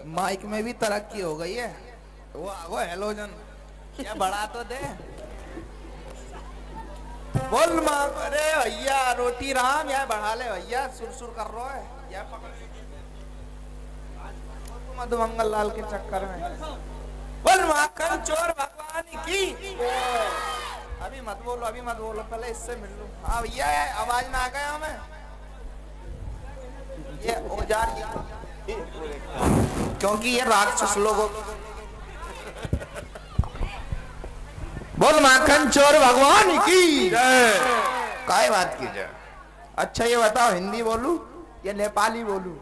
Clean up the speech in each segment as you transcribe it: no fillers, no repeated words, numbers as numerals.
Mic में भी तरक्की हो गई है। वो आगो हेलोजन क्या बढ़ा तो दे। बोल माँ, अरे भैया रोटी राम या बढ़ा ले भैया, सुर कर रहा है या पकड़ मधुमंगल लाल के चक्कर में। बोल माखन चोर भगवान की। अभी मत बोलो, पहले इससे मिल लूं। हाँ भैया आवाज ना आ गया हमें। ये औजार क्योंकि ये राक्षस लोगों। बोल माखन चोर भगवान की जय। काय बात की जय। अच्छा ये बताओ, हिंदी बोलूं या नेपाली बोलूं?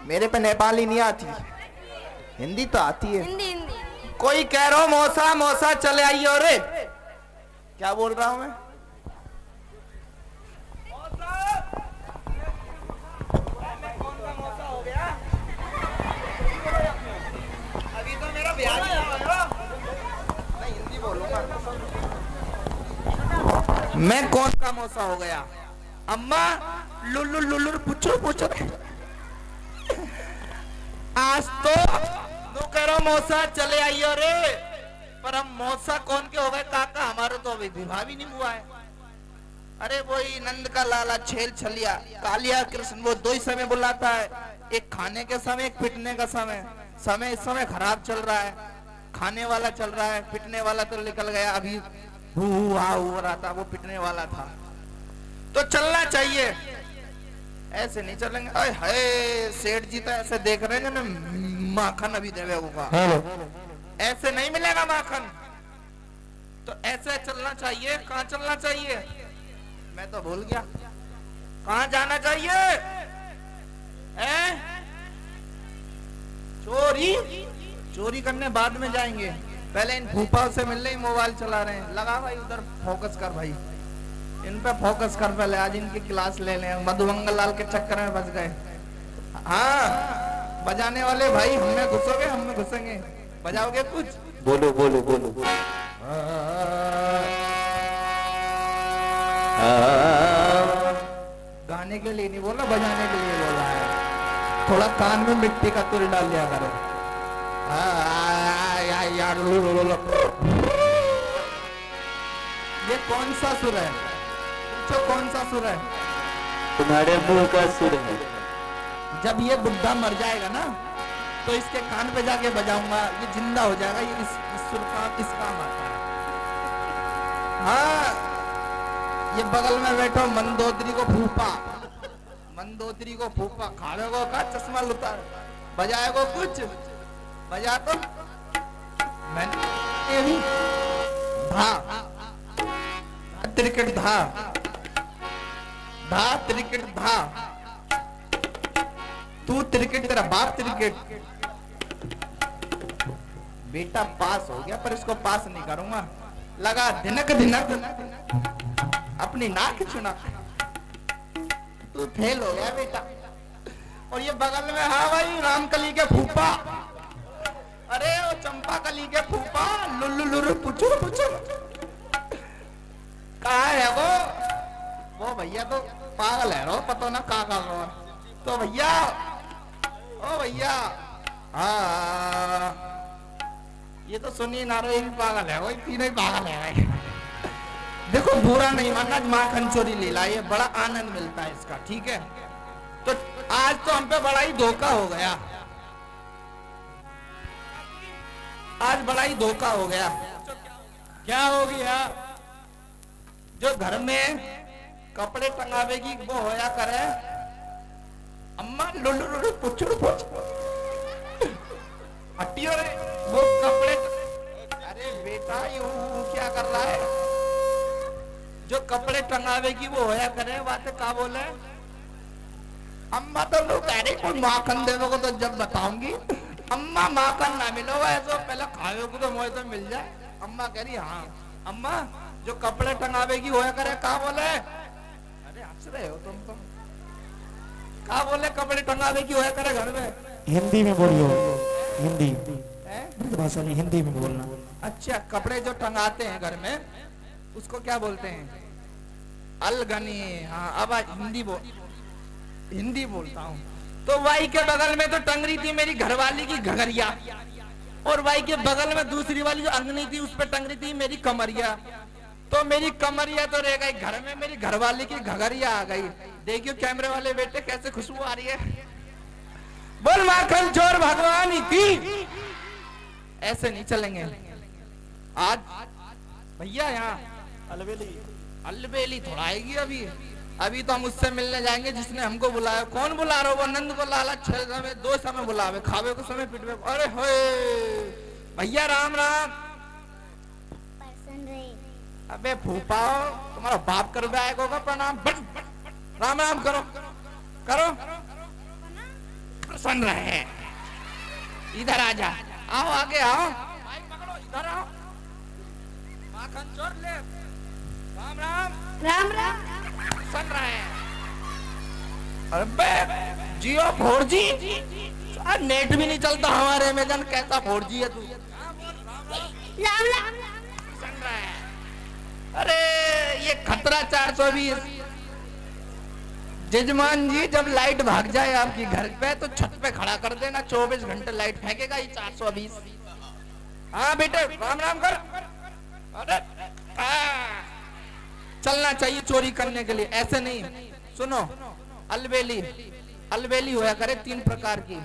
मेरे पे नेपाली नहीं आती, हिंदी तो आती है। हिंदी। कोई कह रहा हो मौसा मौसा चले आइए। रे क्या बोल रहा हूं मैं? अभी तो मेरा ब्याह नहीं, हिंदी बोलूंगा मैं। कौन का मौसा हो गया? अम्मा लुल्लू लुल्लू पूछो आज तो कह रहा मौसा चले आइयो रे। पर हम मौसा कौन के हो गए काका? हमारा तो अभी विवाह भी नहीं हुआ है। अरे वही नंद का लाला छेल छलिया कालिया कृष्ण, वो दो ही समय बुलाता है, एक खाने के समय, एक पिटने का समय। समय इस समय खराब चल रहा है, खाने वाला चल रहा है, पिटने वाला तो निकल गया। अभी हो रहा था, वो पिटने वाला था। तो चलना चाहिए, ऐसे नहीं चलेंगे। अरे हाय सेठ जी तो ऐसे देख रहे हैं ना, माखन अभी देवे होगा, ऐसे नहीं मिलेगा माखन। तो ऐसे चलना चाहिए। कहाँ चलना चाहिए मैं तो भूल गया। कहाँ जाना चाहिए? चोरी करने बाद में जाएंगे, पहले इन फूफाओं से मिल रहे, मोबाइल चला रहे हैं। लगा भाई उधर फोकस कर भाई, इन पे फोकस कर पहले। आज इनकी क्लास ले लें, मधुमंगल लाल के चक्कर में बच गए। हाँ बजाने वाले भाई, हमें घुसोगे, हमें घुसेंगे। बजाओगे कुछ? बोलो बोलो बोलो। गाने के लिए नहीं बोला, बजाने के लिए बोला है। थोड़ा कान में मिट्टी का तुल डाल दिया करो। यार ये कौन सा सुर है? पूछो कौन सा सुर है? तुम्हारे मुंह का सुर है। जब ये बुड्ढा मर जाएगा ना, तो इसके कान पे जाके बजाऊंगा, ये जिंदा हो जाएगा। ये इस सुर का इस काम आता है। हाँ ये बगल में बैठो मंदोदरी को फूफा, मंदोदरी को फूफा, खावे को का चश्मा लुता, बजाएगो कुछ? बजा तो मैंने धा त्रिकट धा धा त्रिकट धा। तू त्रिकट, तेरा बाप त्रिकट। बेटा पास हो गया, पर इसको पास नहीं करूंगा। लगा धिनक धिनक अपनी नाक चुना, तू फेल हो गया बेटा। और ये बगल में, हाँ भाई रामकली के फूफा, अरे वो चंपा कली के फूफा, लुल्लू लुल्लू पूछो कहा है वो भैया तो पागल है रो, पता ना कहा कर रहा। तो भैया ओ भैया, हाँ ये तो सुनी ना रही, भी पागल है, वही तीनों ही पागल है भाई। देखो बुरा नहीं मानना, माखन चोरी ले ला, ये बड़ा आनंद मिलता है इसका, ठीक है। तो आज तो हम पे बड़ा ही धोखा हो गया, आज बड़ा ही धोखा हो गया। क्या हो गया? जो घर में कपड़े टंगावेगी वो होया करे, अम्मा लुल्लू लुल्लू पुछड़ हटियो रे, वो कपड़े। अरे बेटा यूं क्या कर रहा है? जो कपड़े टंगावेगी वो होया करे, बातें का बोले? अम्मा तो लोग कह रहे कोई माखन दे दो तो जब बताऊंगी। अम्मा माखन ना मिलो ऐसा, पहले खावे को तो मुझे तो मिल जाए। अम्मा कह रही हाँ अम्मा जो कपड़े टंगावेगी होया करे, का बोले? अरे हंस रहे हो तुम तो। का बोले कपड़े टंगावेगी होया करे घर में? हिंदी में बोलियो, हिंदी भाषा में हिंदी में बोलना। अच्छा कपड़े जो टंगाते हैं घर में उसको क्या बोलते हैं? अलगनी। हाँ अब हिंदी बोलता हूँ। तो भाई के बगल में तो टंग रही थी मेरी घरवाली की घगरिया, और भाई के बगल में दूसरी वाली जो अंगनी थी उस पर टंग रही थी मेरी कमरिया। तो मेरी कमरिया तो रह गई घर में, मेरी घरवाली की घगरिया आ गई। देखियो कैमरे वाले बेटे कैसे खुशबू आ रही है। बोल माखन चोर भगवान की। ऐसे नहीं चलेंगे आज भैया। यहाँ अलबेली थोड़ा आएगी अभी। अभी तो हम उससे मिलने जाएंगे जिसने हमको बुलाया। कौन बुला रहा हो? नंद को लाला 6 समय 2 समय बुलावे, खावे को समय पिटवे। अरे होए भैया राम राम। अबे फूफाओ तुम्हारा बाप कर आएगा होगा प्रणाम। राम राम करो करो। प्रसन्न रहे। इधर आ जा, आओ आगे आओ, पकड़ो इधर आओ। माखन चोर ले। राम राम राम राम। सुन रहे हैं? अरे जियो 4G नेट भी नहीं चलता हमारे में। जन कैसा 4G है तू? राम राम। सुन रहे हैं? अरे ये खतरा 420। जजमान जी जब लाइट भाग जाए आपकी घर पे तो छत पे खड़ा कर देना, 24 घंटे लाइट फेंकेगा ये 420। हाँ बेटे राम राम कर। अरे चलना चाहिए चोरी करने के लिए, ऐसे नहीं। सुनो अलबेली, अलबेली होया करे 3 प्रकार की।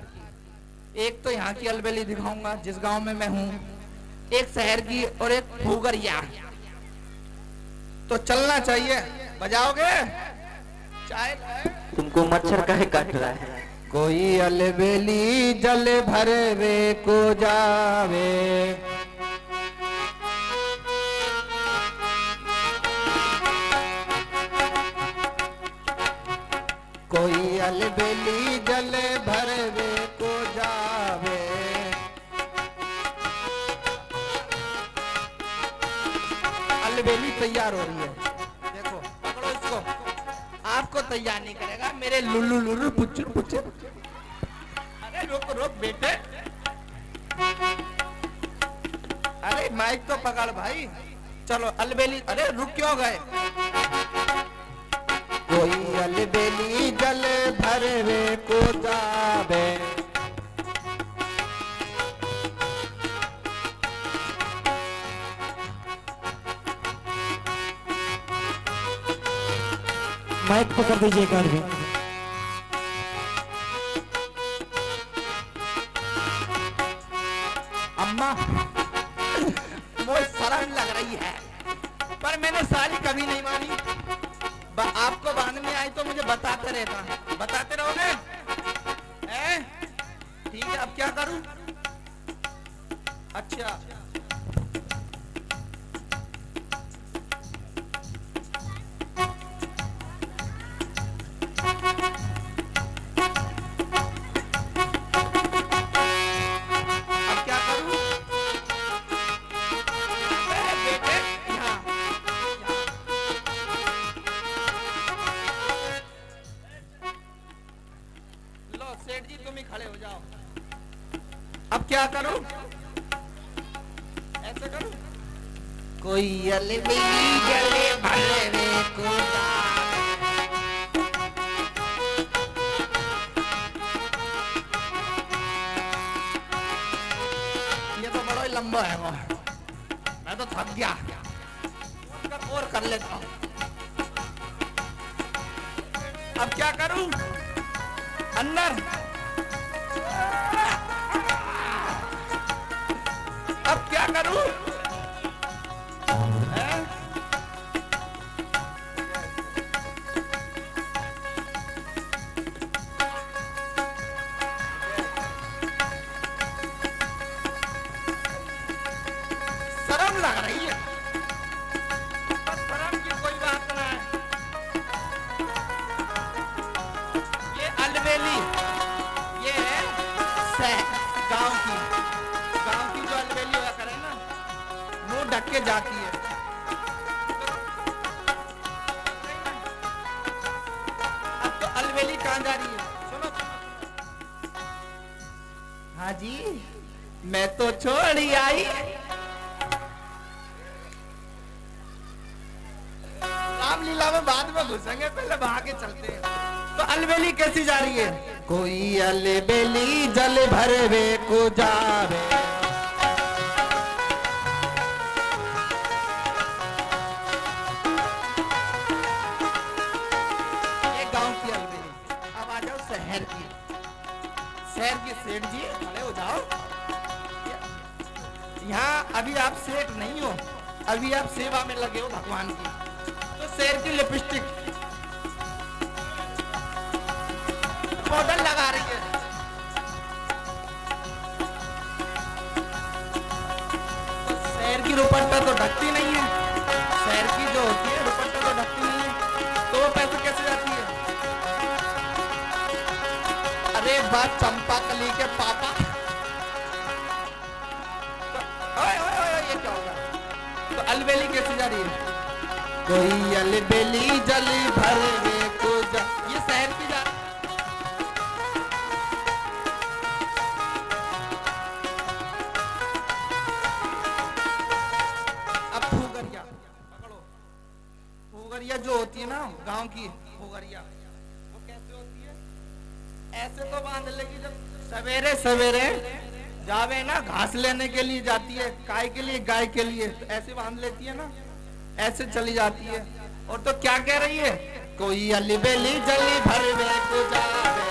एक तो यहाँ की अलबेली दिखाऊंगा जिस गांव में मैं हूँ, एक शहर की और एक फूगरिया। तो चलना चाहिए। बजाओगे? चाय तुमको मच्छर काहे काट रहा है? कोई अलबेली जल भरवे को जावे, कोई अलबेली जल भरवे को जावे। अलबेली तैयार हो रही है, देखो पकड़ो इसको। आपको तैयार नहीं करेगा मेरे लुल्लू लुल्लू पुच्चर पुच्चर। अरे रोक रोक बेटे। अरे माइक तो पकड़ भाई। चलो अलबेली। अरे रुक क्यों गए? कोई अलबेली जल भरवे को जावे, माइक पकड़ दीजिए एक आदमी। अम्मा मुझे शर्म लग रही है पर मैंने सारी कभी नहीं मानी। आपको बाद में आई तो मुझे बताते रहता। बताते रहोगे? ठीक है अब क्या करूं? अच्छा सेठ जी तुम ही खड़े हो जाओ। अब क्या करूं? ऐसे करूं? कोई अलबेली जले भरवे को जावे, ये तो बड़ा ही लंबा है वो। मैं तो थक गया और कर लेता हूं। अब क्या करूं? अंदर। अब क्या करूं? शर्म लग रही है। शर्म की कोई बात ना है। ये अलबेली ये है गांव की जो अलबेली हुआ करे ना, मुंह ढक के जाती है। अब तो अलबेली कहाँ जा रही है? सुनो। हाँ जी मैं तो छोड़ी आई। रामलीला में बाद में घुसेंगे, पहले भागे चलते हैं। तो अलबेली कैसी जा रही है? कोई अलबेली जल भरवे को जावे। ये गांव की अलबेली। अब आ जाओ शहर की। शहर के सेठ जी खड़े हो जाओ। यहाँ अभी आप सेठ नहीं हो, अभी आप सेवा में लगे हो भगवान की। तो शेर की लिपस्टिक पाउडर लगा रही है। तो शेर की दुपट्टा तो ढकती नहीं है। शेर की जो होती है दुपट्टा तो ढकती नहीं है, तो वो पैसे कैसे जाती है? अरे बात चंपा कली के पापा। ओए ओए ओए ये क्या होगा? तो अलबेली कैसे जा रही है? कोई अलबेली जली भरवे को जा। ये शहर की जा। अब फुगरिया पकड़ो। फुगरिया जो होती है ना गांव की फुगरिया, वो कैसे होती है? ऐसे तो बांध लेगी जब सवेरे सवेरे जावे ना घास लेने के लिए जाती है, गाय के लिए, गाय के लिए, तो ऐसे बांध लेती है ना, ऐसे चली जाती है। और तो क्या कह रही है? कोई अलबेली जली भरवे को जावे।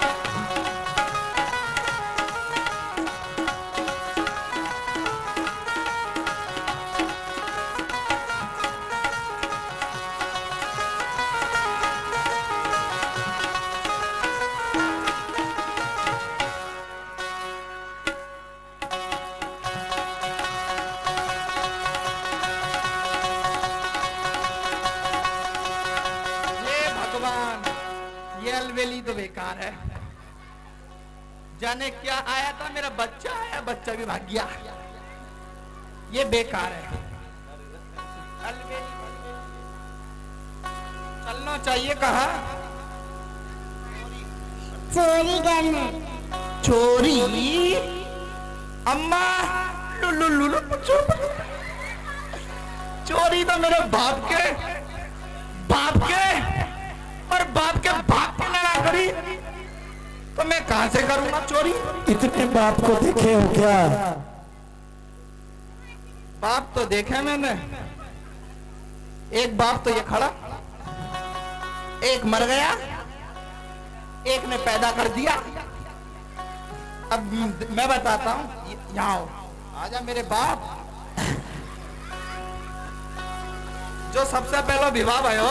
ये अलबेली तो बेकार है। जाने क्या आया था, मेरा बच्चा आया, बच्चा भी भाग गया। ये बेकार है अलबेली। चलना चाहिए कहाँ? चोरी करने। चोरी? अम्मा लुलुलुलु चोरी तो मेरे बाप के और बाप के लड़ा करी, तो मैं कहां से करूंगा चोरी? इतने बाप को देखे हो क्या? बाप तो देखा मैंने। एक बाप तो ये खड़ा, एक मर गया, एक ने पैदा कर दिया। अब मैं बताता हूं, यहाँ आओ, आजा मेरे बाप। जो सबसे पहला विवाह भयो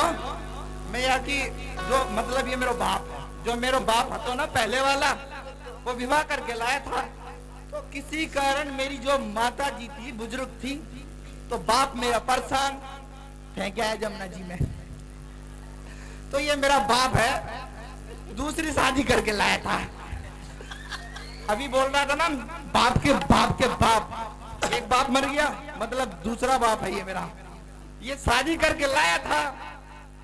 मैं यहाँ की, जो मतलब ये मेरा बाप है, जो मेरा बाप હતો ना पहले वाला, वो विवाह करके लाया था। तो किसी कारण मेरी जो माता जी थी, बुजुर्ग थी, तो बाप मेरा परेशान फेंक आया जमुना जी में। तो ये मेरा बाप है, दूसरी शादी करके लाया था। अभी बोल रहा था ना बाप के बाप, एक बाप मर गया, मतलब दूसरा बाप है ये मेरा। ये शादी करके लाया था,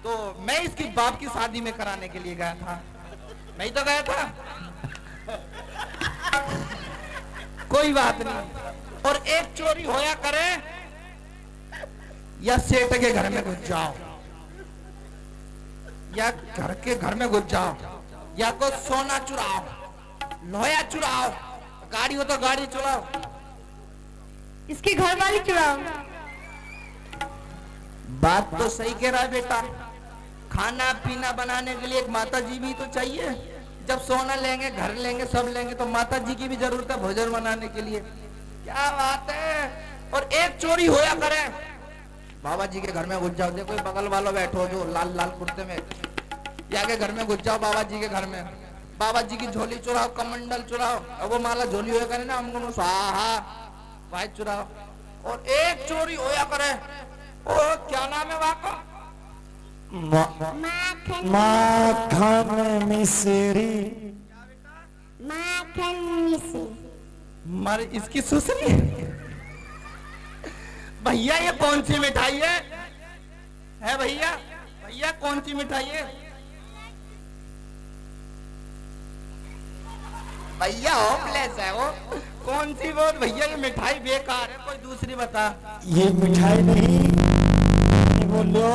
तो मैं इसकी बाप की शादी में कराने के लिए गया था। मैं ही तो गया था। कोई बात नहीं। और एक चोरी होया करे, या सेठ के घर में घुस जाओ, या घर में घुस जाओ, या को सोना चुराओ, लोहा चुराओ, गाड़ी हो तो गाड़ी चुराओ, इसके घर वाली चुराओ। बात तो सही कह रहा है बेटा। खाना पीना बनाने के लिए एक माता जी भी तो चाहिए। जब सोना लेंगे, घर लेंगे, सब लेंगे, तो माता जी की भी जरूरत है भोजन बनाने के लिए। क्या बात है। और एक चोरी होया करे, बाबा जी के घर में घुस जाओ। देखो बगल वाला बैठो जो लाल लाल कुर्ते में, या के घर में घुस जाओ बाबा जी के घर में। बाबा जी की झोली चुराओ, कमंडल चुराओ, और वो माला झोली होया करे ना, हमको स्वाहा भाई चुराओ। और एक चोरी होया करे, ओ क्या नाम है वहां का? माखन मिश्री। माखन मिश्री। मर इसकी सुसरी। भैया ये कौन सी मिठाई है भैया? भैया कौन सी मिठाई है? भैया होपलेस है वो। कौन सी वो? भैया ये मिठाई बेकार है, कोई दूसरी बता। ये मिठाई नहीं, बोलो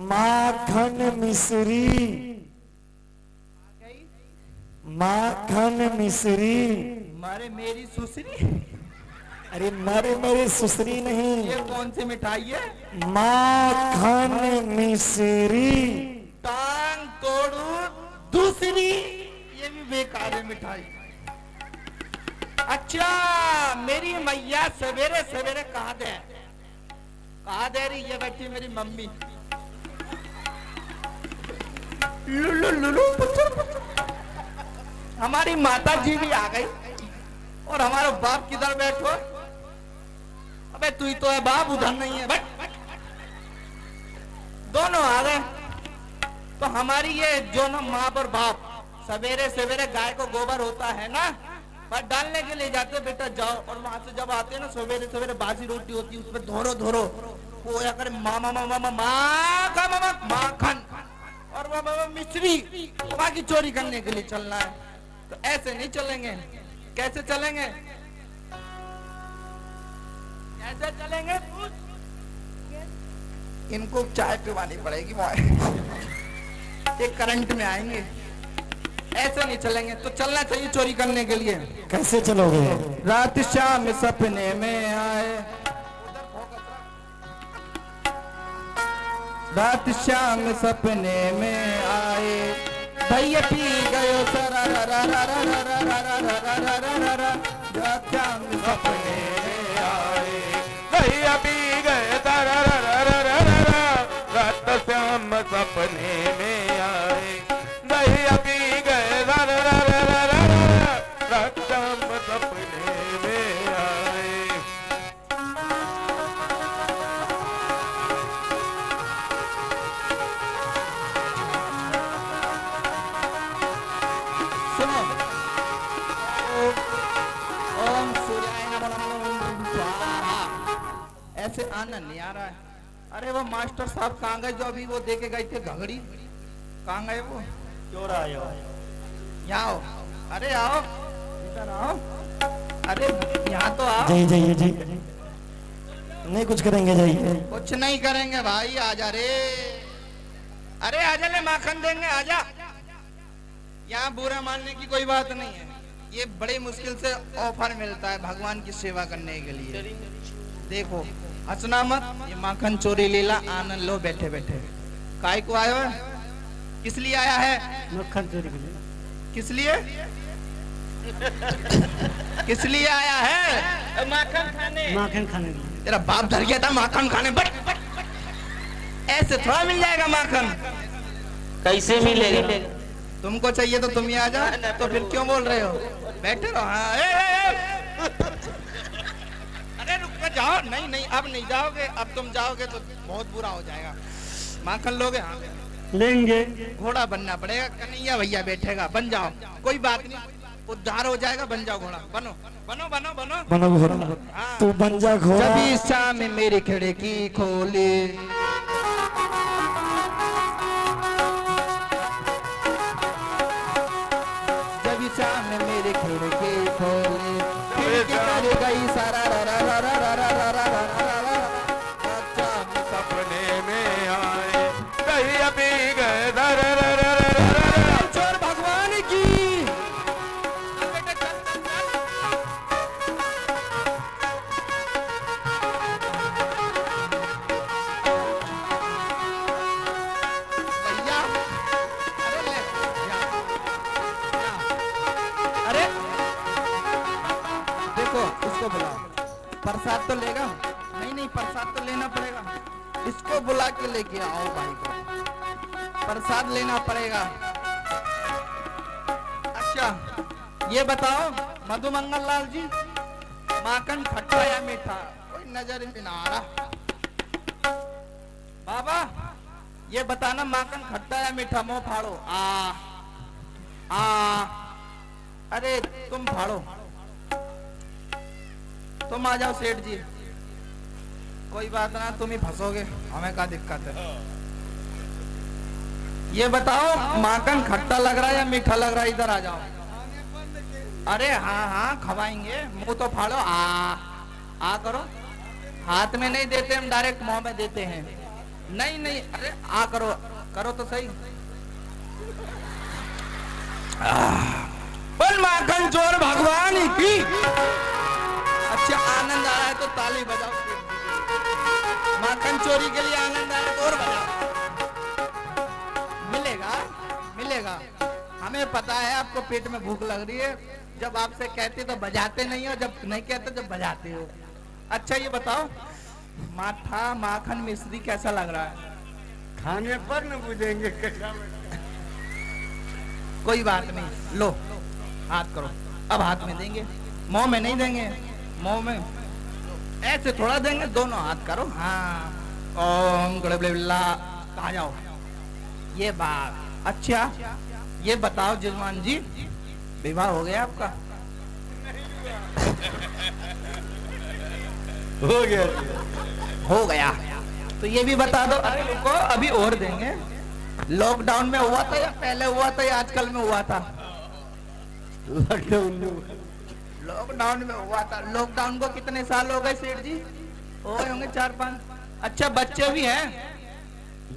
माखन मिश्री। माखन मिश्री। मारे मेरी सुसरी, अरे मारे मेरे सुसरी नहीं, ये कौन सी मिठाई है? माखन मिश्री। टांग तोड़ू दूसरी, ये भी बेकार है मिठाई। अच्छा मेरी मैया सवेरे सवेरे कहा दे रही, ये बैठी मेरी मम्मी। लुलु लुलु पुचुर पुचुर। हमारी माता जी भी आ गई और हमारा बाप किधर बैठो? अबे तू ही तो है बाप, उधर नहीं है, बट दोनों आ गए। तो हमारी ये जो ना माँ और बाप सवेरे सवेरे गाय को गोबर होता है ना, पर डालने के लिए जाते, बेटा जाओ। और वहां से जब आते हैं ना सवेरे सवेरे, बासी रोटी होती है उसमें धोरो धोरो पोया करे मामा मामा मामा माखन और मामा मिश्री, बाकी चोरी करने के लिए चलना है। तो ऐसे नहीं चलेंगे। कैसे चलेंगे? कैसे चलेंगे? इनको चाय पिवानी पड़ेगी, एक करंट में आएंगे। ऐसे नहीं चलेंगे। तो चलना चाहिए चोरी करने के लिए। कैसे चलोगे? रात शाम सपने में आए, रात शाम सपने में आए, भैया पी गयो सरा रा रा रा रा रा रा रा रा रा रा रा रा रा, रात शाम सपने में आए, भैया पी गए तारा रा रा रा रा रा रा, रात श्याम सपने में आए, भैया पी गए तारा रा रा रा रा रा, रात श्याम सपने में आए। सुनो, ओम सूर्याय नमः स्वाहा। ऐसे आनंद नहीं आ रहा है। अरे वो मास्टर साहब कहाँ गए जो अभी वो देके गए थे घगड़ी? कहाँ गए वो? क्यों आए हो? यहाँ आओ। अरे आओ, इधर आओ। अरे यहाँ तो आओ। जाइए जाइए जी, नहीं कुछ करेंगे, जाइए। कुछ नहीं करेंगे भाई, आजा रे। अरे आजा, ले माखन देंगे, आजा। यहाँ बुरा मानने की कोई बात नहीं है। ये बड़ी मुश्किल से ऑफर मिलता है भगवान की सेवा करने के लिए। देखो हंसना मत, ये माखन चोरी लीला आनंद लो बैठे बैठे। काय को आया है? किस लिए आया है? मक्खन चोरी के लिए। किस लिए? किस लिए आया है? माखन खाने। माखन खाने के लिए। तेरा बाप धर गया था माखन खाने। बट ऐसे थोड़ा मिल जाएगा माखन। कैसे मिलेगा? तुमको चाहिए तो तुम ही आ जाओ। तो फिर क्यों बोल रहे हो? बैठे रहो। हाँ अरे रुक कर जाओ। नहीं नहीं, अब नहीं जाओगे। अब तुम जाओगे तो बहुत बुरा हो जाएगा। माखन लोगे? हाँ लेंगे। घोड़ा बनना पड़ेगा। कन्हैया भैया बैठेगा, बन जाओ। कोई बात नहीं, उद्धार हो जाएगा। बन जाओ घोड़ा। बनो बनो बनो बनो बनो घोड़ा। हाँ। तू बन जा घोड़ा। जब इस शाम में मेरी खिड़की खोली, जब इस शाम में मेरी खिड़की खोली, खिड़की कर गई सारा रा रा रा रा रा रा रा रा रा रा, शाम सपने में आए, भैया पी गए तारा रा रा रा रा रा, चोर भगवान की। अरे देखो, इसको बुलाओ। प्रसाद तो लेगा? नहीं नहीं, प्रसाद तो लेना पड़ेगा। इसको बुला के लेके आओ भाई को, प्रसाद लेना पड़ेगा। अच्छा ये बताओ मधुमंगल लाल जी, माखन खट्टा या मीठा? कोई नजर ही ना आ रहा। बाबा ये बताना, माखन खट्टा या मीठा? मुंह फाड़ो। आ अरे तुम फाड़ो। तुम आ जाओ सेठ जी। कोई बात ना, तुम ही फंसोगे, हमें क्या दिक्कत है? ये बताओ माखन खट्टा लग रहा है या मीठा लग रहा है? इधर आ जाओ। अरे हाँ हाँ खवाएंगे। मुंह तो फाड़ो। आ करो। हाथ में नहीं देते हम, डायरेक्ट मुंह में देते हैं। नहीं नहीं, अरे आ करो, करो तो सही। ताली बजाओ सेठ जी के लिए। माखन चोरी के लिए आनंद आया तो और बजाओ। मिलेगा मिलेगा। हमें पता है आपको पेट में भूख लग रही है। जब आपसे कहते तो बजाते नहीं हो, जब नहीं कहते जब बजाते हो। अच्छा ये बताओ, माठा माखन मिश्री कैसा लग रहा है? खाने पर न बुझेंगे कैसा। कोई बात नहीं, लो हाथ करो। अब हाथ में देंगे, मुंह में नहीं देंगे। मुंह में ऐसे थोड़ा देंगे, दोनों हाथ करो। हाँ, ओम गणपतिल्ला। कहाँ जाओ? ये बात। अच्छा ये बताओ जजमान जी, विवाह हो गया आपका? हो गया। हो गया तो ये भी बता दो। अरे रुको, अभी और देंगे। लॉकडाउन में हुआ था या पहले हुआ था या आजकल में हुआ था? लॉकडाउन में हुआ था। लॉकडाउन को कितने साल हो गए सेठ जी? हो गए होंगे 4-5। अच्छा बच्चे भी हैं?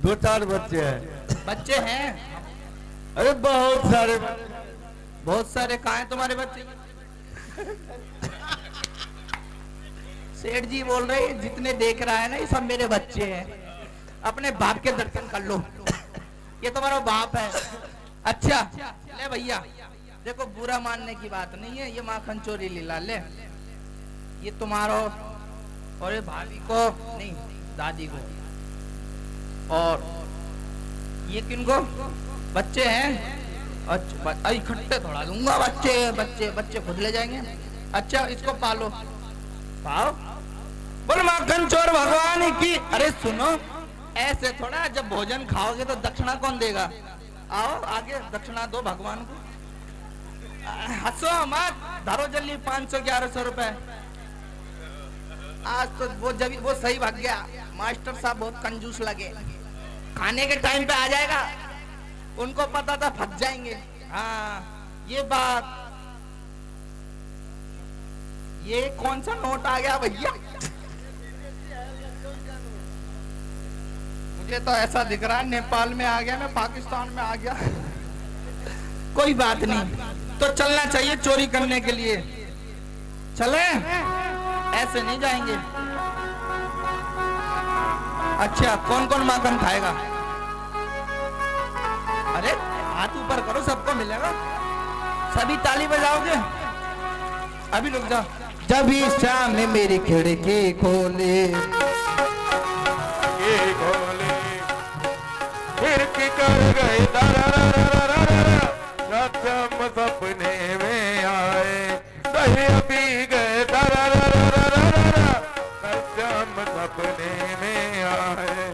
2-4 बच्चे हैं। बच्चे हैं? अरे बहुत सारे। बहुत सारे। कहाँ हैं तुम्हारे बच्चे? सेठ जी बोल रहे हैं जितने देख रहा है ना ये सब मेरे बच्चे हैं। अपने बाप के दर्शन कर लो। ये तुम्हारा बाप है। अच्छा ले भैया, देखो बुरा मानने की बात नहीं है। ये माखन चोरी लीला ले, ये तुम्हारा और ये भाभी को नहीं, दादी को। और ये किनको? बच्चे हैं? अच्छा इकट्ठे थोड़ा दूंगा। बच्चे बच्चे बच्चे खुद ले जाएंगे। अच्छा इसको पालो। पाओ। बोल माखन चोर भगवान की। अरे सुनो, ऐसे थोड़ा, जब भोजन खाओगे तो दक्षिणा कौन देगा? आओ आगे दक्षिणा दो भगवान को। हंसो मत, धरो जल्दी 500-1100 रुपए। आज तो वो जब वो सही भाग गया। मास्टर साहब बहुत कंजूस लगे। खाने के टाइम पे आ जाएगा, उनको पता था फंस जाएंगे। हाँ ये बात। ये कौन सा नोट आ गया भैया? मुझे तो ऐसा दिख रहा है नेपाल में आ गया, मैं पाकिस्तान में आ गया। कोई बात नहीं, तो चलना चाहिए चोरी करने के लिए। चले, ऐसे नहीं जाएंगे। अच्छा कौन कौन माखन खाएगा? अरे हाथ ऊपर करो, सबको मिलेगा। सभी ताली बजाओगे? अभी रुक जाओ। जब भी शाम में मेरी खिड़की खोले, खिड़की कर गए सत्यम सपने में आए। दही पी गए सत्यम सपने में आए।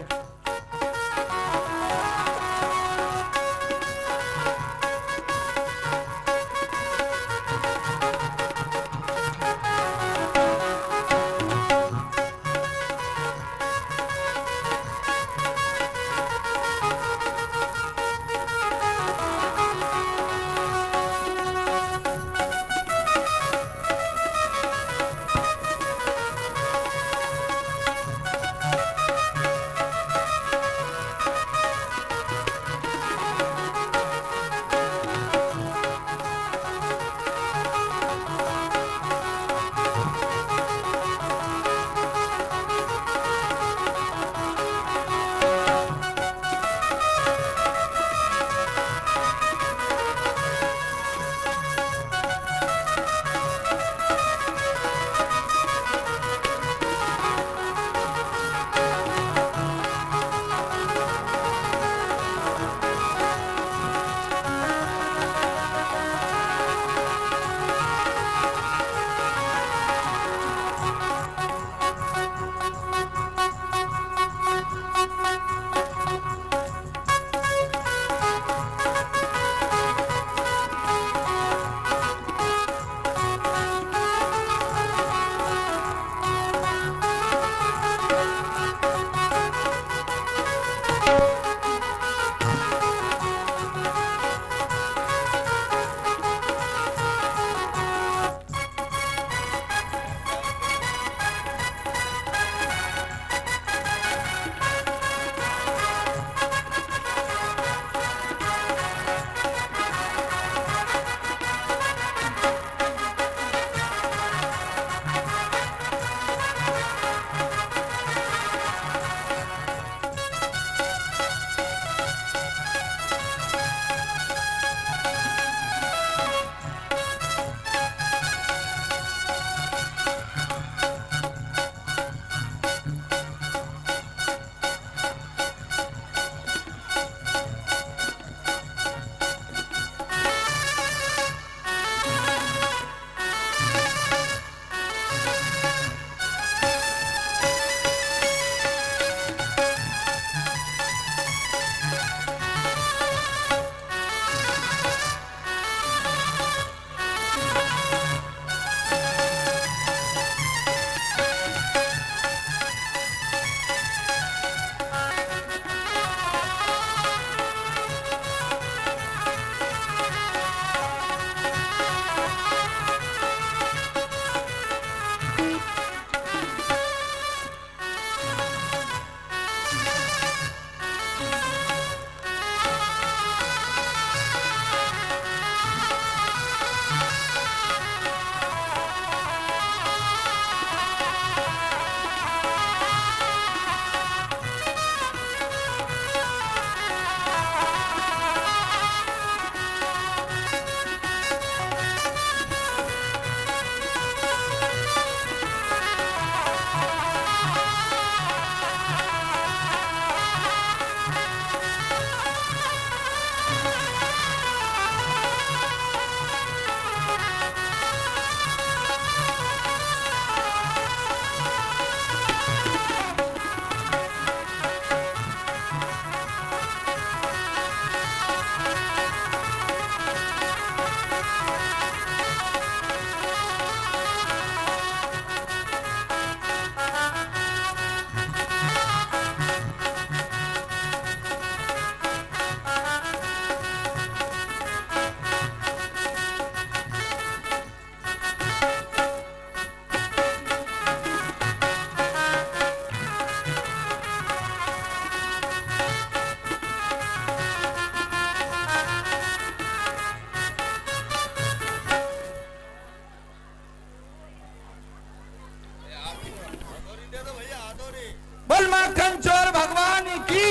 कंचोर भगवान की।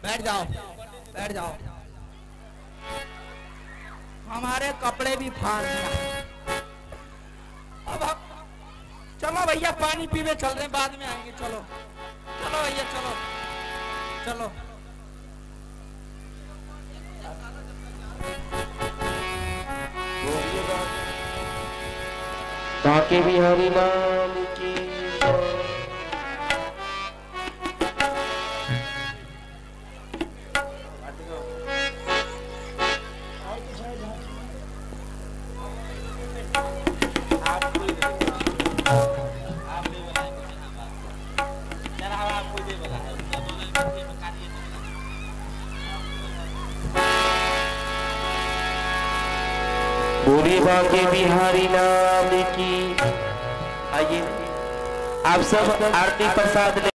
बैठ जाओ, बैठ जाओ। हमारे कपड़े भी फाड़ दिया। अब चलो भैया, पानी पीने चल रहे हैं, बाद में आएंगे। चलो चलो भैया, चलो चलो। बाके बिहारी लाल की। बोलिए बाके बिहारी लाल की। आइए आप सब आरती प्रसाद ले।